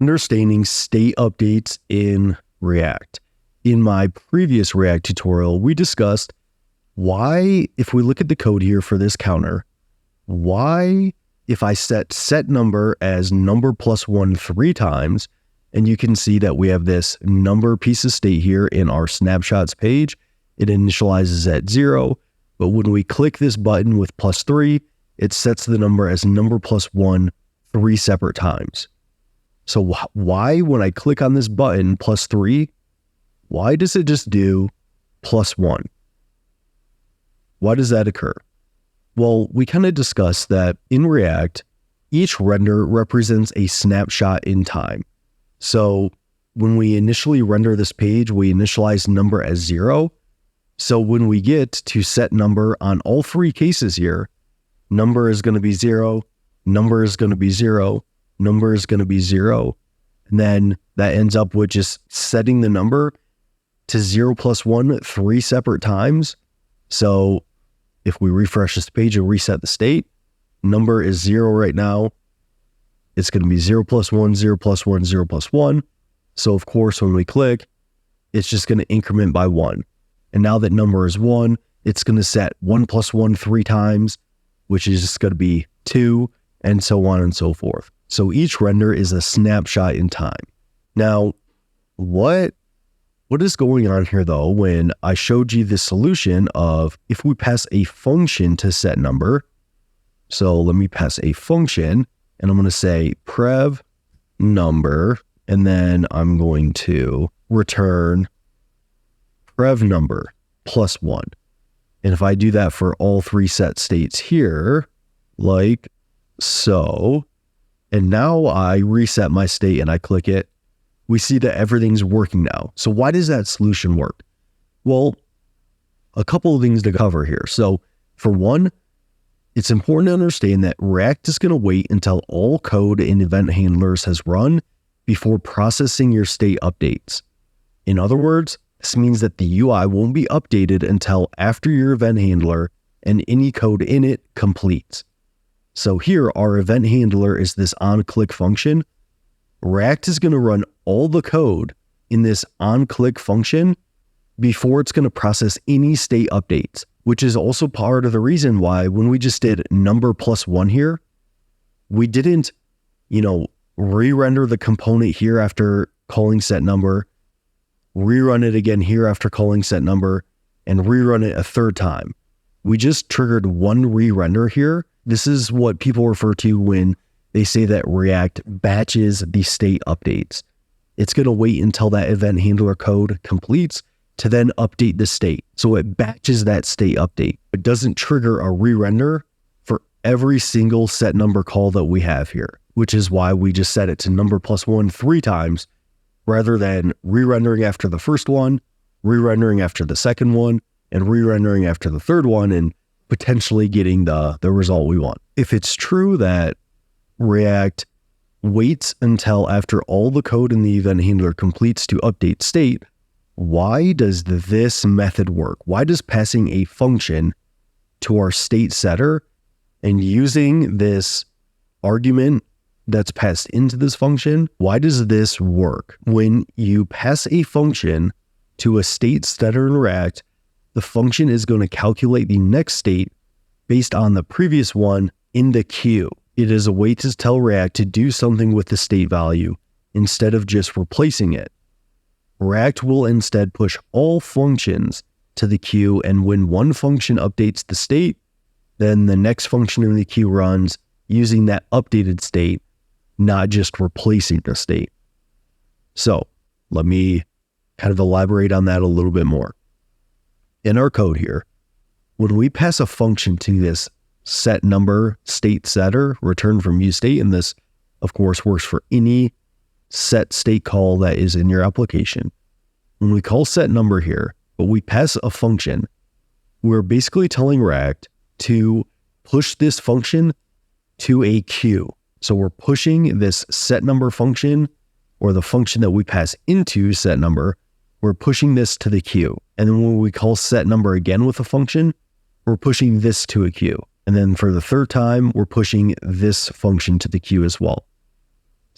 Understanding state updates in React. In my previous React tutorial, we discussed why, if we look at the code here for this counter, why if I set number as number plus 1 3 times, and you can see that we have this number piece of state here in our snapshots page, it initializes at 0, but when we click this button with +3, it sets the number as number plus 1 3 separate times. So why, when I click on this button +3, why does it just do +1? Why does that occur? Well, we kind of discussed that in React, each render represents a snapshot in time. So when we initially render this page, we initialize number as 0. So when we get to set number on all 3 cases here, number is going to be 0, number is going to be 0, number is going to be 0. And then that ends up with just setting the number to 0 plus 1 3 separate times. So if we refresh this page and reset the state, number is 0 right now. It's going to be 0 plus 1, 0 plus 1, 0 plus 1. So of course, when we click, it's just going to increment by 1. And now that number is 1, it's going to set 1 plus 1 3 times, which is just going to be 2, and so on and so forth. So each render is a snapshot in time. Now, what is going on here though, when I showed you the solution of if we pass a function to set number? So let me pass a function, and I'm going to say prev number, and then I'm going to return prev number plus 1. And if I do that for all 3 set states here, like so, and now I reset my state and I click it, we see that everything's working now. So why does that solution work? Well, a couple of things to cover here. So for one, it's important to understand that React is going to wait until all code in event handlers has run before processing your state updates. In other words, this means that the UI won't be updated until after your event handler and any code in it completes. So here, our event handler is this onClick function. React is going to run all the code in this onClick function before it's going to process any state updates, which is also part of the reason why when we just did number plus 1 here, we didn't, re-render the component here after calling set number, rerun it again here after calling set number, and rerun it a 3rd time. We just triggered one re-render here. This is what people refer to when they say that React batches the state updates. It's going to wait until that event handler code completes to then update the state. So it batches that state update. It doesn't trigger a re-render for every single set number call that we have here, which is why we just set it to number plus 1 3 times rather than re-rendering after the first one, re-rendering after the second one, and re-rendering after the 3rd one, and potentially getting the result we want. If it's true that React waits until after all the code in the event handler completes to update state, why does this method work? Why does passing a function to our state setter and using this argument that's passed into this function, why does this work? When you pass a function to a state setter in React, the function is going to calculate the next state based on the previous one in the queue. It is a way to tell React to do something with the state value instead of just replacing it. React will instead push all functions to the queue, and when one function updates the state, then the next function in the queue runs using that updated state, not just replacing the state. So let me kind of elaborate on that a little bit more. In our code here, when we pass a function to this set number state setter, return from useState, and this of course works for any set state call that is in your application. When we call set number here, but we pass a function, we're basically telling React to push this function to a queue. So we're pushing this set number function, or the function that we pass into set number, we're pushing this to the queue. And then when we call set number again with a function, we're pushing this to a queue. And then for the 3rd time, we're pushing this function to the queue as well.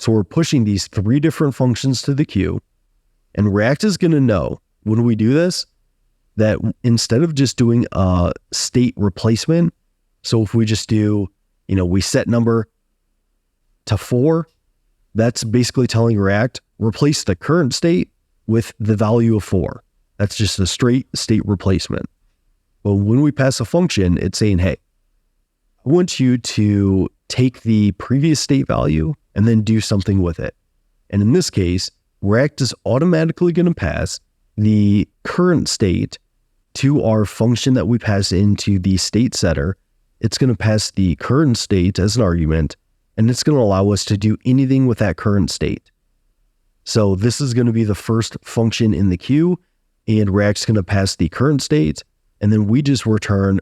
So we're pushing these 3 different functions to the queue, and React is going to know when we do this that instead of just doing a state replacement, so if we just do, we set number to 4, that's basically telling React, replace the current state with the value of 4. That's just a straight state replacement. But when we pass a function, it's saying, hey, I want you to take the previous state value and then do something with it. And in this case, React is automatically going to pass the current state to our function that we pass into the state setter. It's going to pass the current state as an argument, and it's going to allow us to do anything with that current state. So this is going to be the first function in the queue, and React's going to pass the current state, and then we just return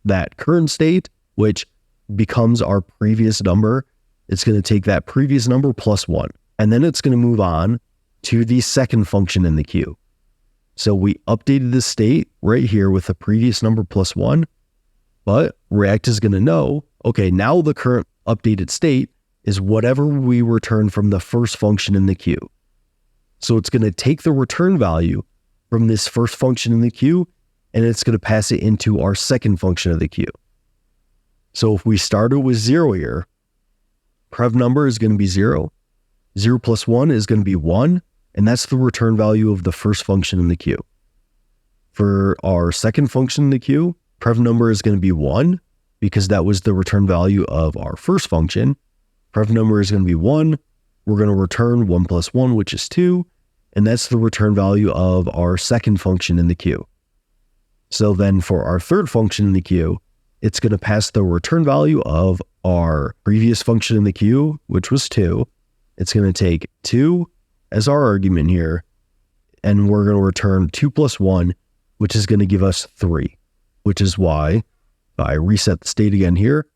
that current state, which becomes our previous number. It's going to take that previous number plus 1, and then it's going to move on to the second function in the queue. So we updated the state right here with the previous number plus 1, but React is going to know, okay, now the current updated state is whatever we return from the first function in the queue. So it's going to take the return value from this first function in the queue, and it's going to pass it into our second function of the queue. So if we started with 0 here, prev number is going to be 0. 0 plus 1 is going to be 1, and that's the return value of the first function in the queue. For our second function in the queue, prev number is going to be 1, because that was the return value of our first function. Prev number is going to be 1. We're going to return 1 plus 1, which is 2, and that's the return value of our second function in the queue. So then for our third function in the queue, it's going to pass the return value of our previous function in the queue, which was 2. It's going to take 2 as our argument here, and we're going to return 2 plus 1, which is going to give us 3, which is why if I reset the state again here,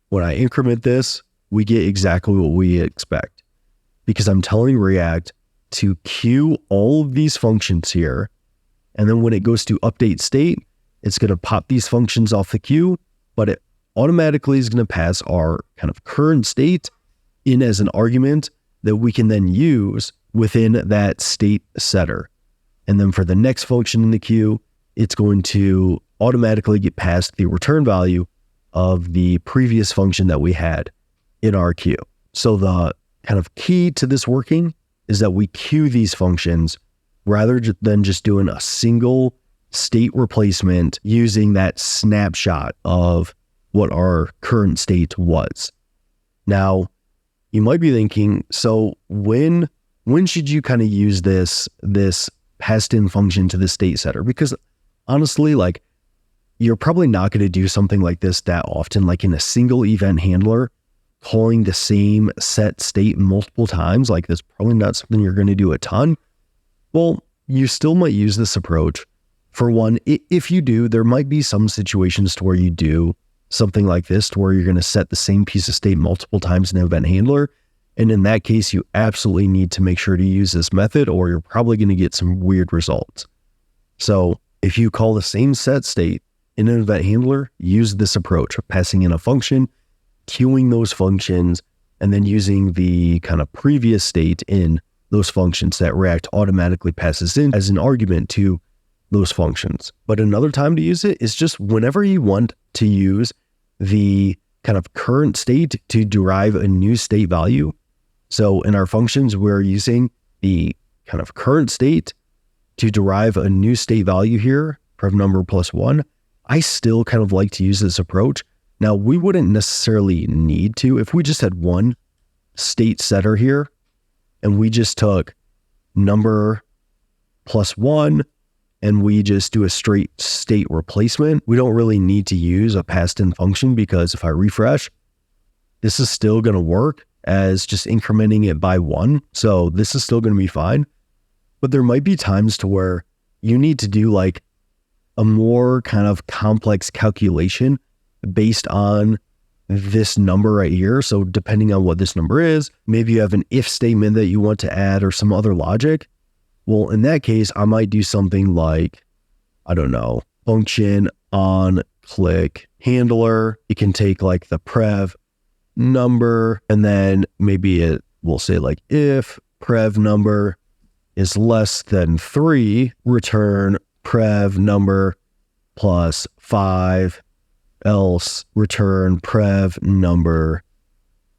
when I increment this, we get exactly what we expect, because I'm telling React to queue all of these functions here, and then when it goes to update state, it's going to pop these functions off the queue, but it automatically is going to pass our kind of current state in as an argument that we can then use within that state setter. And then for the next function in the queue, it's going to automatically get passed the return value of the previous function that we had in our queue. So the kind of key to this working is that we queue these functions rather than just doing a single state replacement using that snapshot of what our current state was. Now, you might be thinking, so when should you kind of use this passed in function to the state setter? Because honestly, like, you're probably not going to do something like this that often, like in a single event handler, calling the same set state multiple times. Like, that's probably not something you're going to do a ton. Well, you still might use this approach. For one, if you do, there might be some situations to where you do something like this, to where you're going to set the same piece of state multiple times in an event handler. And in that case, you absolutely need to make sure to use this method, or you're probably going to get some weird results. So if you call the same set state in an event handler, use this approach of passing in a function, queuing those functions, and then using the kind of previous state in those functions that React automatically passes in as an argument to those functions. But another time to use it is just whenever you want to use the kind of current state to derive a new state value. So in our functions, we're using the kind of current state to derive a new state value here, prev number plus 1. I still kind of like to use this approach. Now, we wouldn't necessarily need to if we just had one state setter here and we just took number plus 1 and we just do a straight state replacement. We don't really need to use a passed in function, because if I refresh, this is still going to work as just incrementing it by 1. So this is still going to be fine. But there might be times to where you need to do like a more kind of complex calculation based on this number right here. So depending on what this number is, maybe you have an if statement that you want to add or some other logic. Well, in that case, I might do something like, I don't know, function on click handler. It can take like the prev number and then maybe we'll say like if prev number is less than 3, return prev number plus 5, else return prev number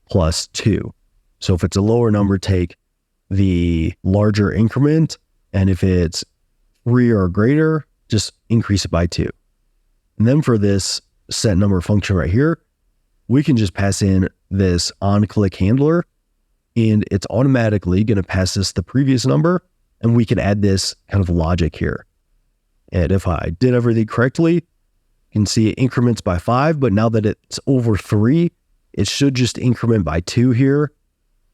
plus 2. So if it's a lower number, take the larger increment, and if it's 3 or greater, just increase it by 2. And then for this set number function right here, we can just pass in this onClick handler, and it's automatically going to pass us the previous number, and we can add this kind of logic here. And if I did everything correctly, you can see it increments by 5, but now that it's over 3, it should just increment by 2 here,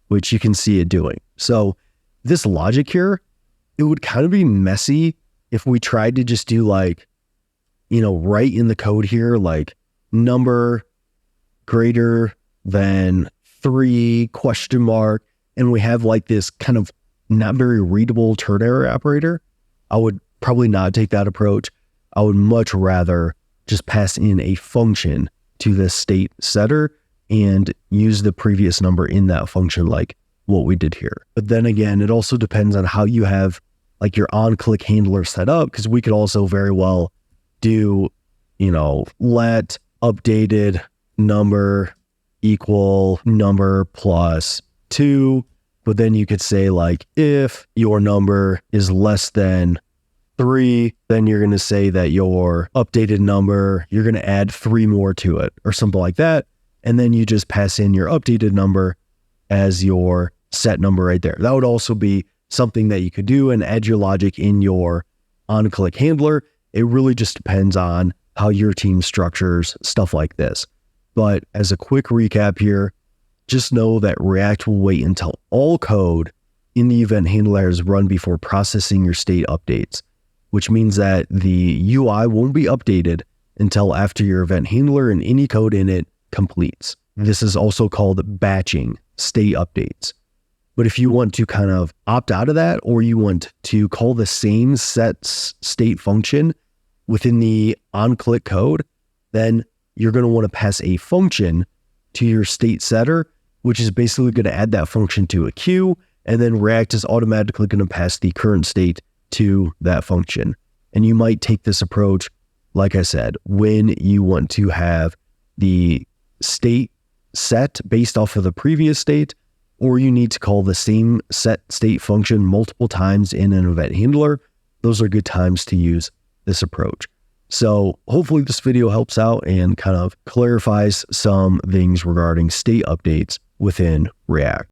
which you can see it doing. So this logic here, it would kind of be messy if we tried to just do like, write in the code here, like number greater than 3 ? And we have like this kind of not very readable ternary operator. I would probably not take that approach. I would much rather just pass in a function to the state setter and use the previous number in that function like what we did here. But then again, it also depends on how you have like your onClick handler set up, because we could also very well do, let updated number equal number plus 2. But then you could say like, if your number is less than 3, then you're going to say that your updated number, you're going to add 3 more to it or something like that. And then you just pass in your updated number as your set number right there. That would also be something that you could do and add your logic in your onClick handler. It really just depends on how your team structures stuff like this. But as a quick recap here, just know that React will wait until all code in the event handler is run before processing your state updates, which means that the UI won't be updated until after your event handler and any code in it completes. This is also called batching state updates. But if you want to kind of opt out of that, or you want to call the same set state function within the onClick code, then you're going to want to pass a function to your state setter, which is basically going to add that function to a queue, and then React is automatically going to pass the current state to that function. And you might take this approach, like I said, when you want to have the state set based off of the previous state, or you need to call the same set state function multiple times in an event handler. Those are good times to use this approach. So hopefully this video helps out and kind of clarifies some things regarding state updates within React.